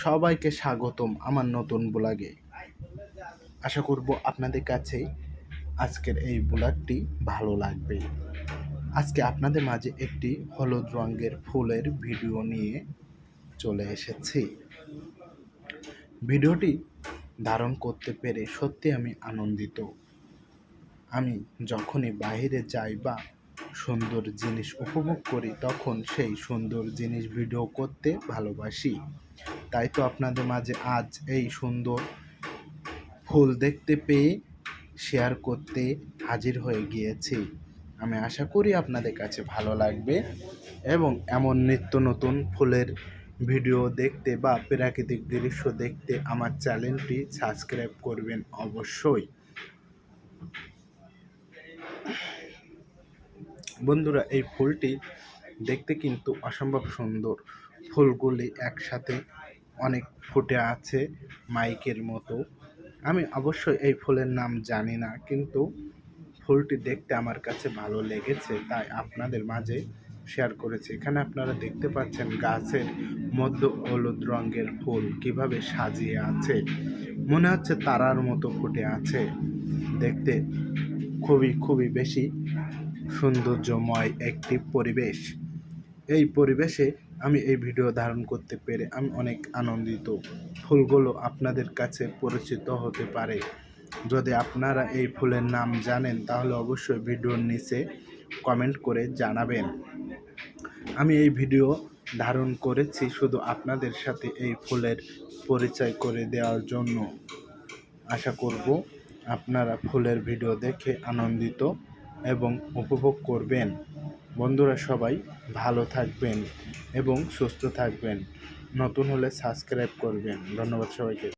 সবাইকে স্বাগতম আমার নতুন ব্লগে। আশা করব আপনাদের কাছে আজকের এই ব্লগটি ভালো লাগবে। আজকে আপনাদের মাঝে একটি হলুদ রঙের ফুলের ভিডিও নিয়ে চলে এসেছি। ভিডিওটি ধারণ করতে পেরে সত্যি আমি আনন্দিত। আমি যখনই বাইরে যাই বা সুন্দর জিনিস উপভোগ করি তখন সেই সুন্দর জিনিস ভিডিও করতে ভালোবাসি। তাই তো আপনাদের মাঝে আজ এই সুন্দর ফুল দেখতে পেয়ে শেয়ার করতে হাজির হয়ে গিয়েছি। আমি আশা করি আপনাদের কাছে ভালো লাগবে এবং এমন নিত্য নতুন ফুলের ভিডিও দেখতে বা প্রাকৃতিক দৃশ্য দেখতে আমার চ্যানেলটি সাবস্ক্রাইব করবেন অবশ্যই। বন্ধুরা, এই ফুলটি দেখতে কিন্তু অসম্ভব সুন্দর। ফুলগুলি একসাথে অনেক ফুটে আছে মাইকের মতো। আমি অবশ্যই এই ফুলের নাম জানি না, কিন্তু ফুলটি দেখতে আমার কাছে ভালো লেগেছে তাই আপনাদের মাঝে শেয়ার করেছি। এখানে আপনারা দেখতে পাচ্ছেন গাছের মধ্যে হলুদ রঙের ফুল কিভাবে সাজিয়ে আছে, মনে হচ্ছে তারার মতো ফুটে আছে। দেখতে খুবই বেশি সৌন্দর্যময় একটি পরিবেশ। এই পরিবেশে আমি এই ভিডিও ধারণ করতে পেরে আমি অনেক আনন্দিত। ফুলগুলো আপনাদের কাছে পরিচিত হতে পারে। যদি আপনারা এই ফুলের নাম জানেন তাহলে অবশ্যই ভিডিওর নিচে কমেন্ট করে জানাবেন। আমি এই ভিডিও ধারণ করেছি শুধু আপনাদের সাথে এই ফুলের পরিচয় করে দেওয়ার জন্য। আশা করব আপনারা ফুলের ভিডিও দেখে আনন্দিত এবং উপভোগ করবেন। বন্ধুরা, সবাই ভালো থাকবেন এবং সুস্থ থাকবেন। নতুন হলে সাবস্ক্রাইব করবেন। ধন্যবাদ সবাইকে।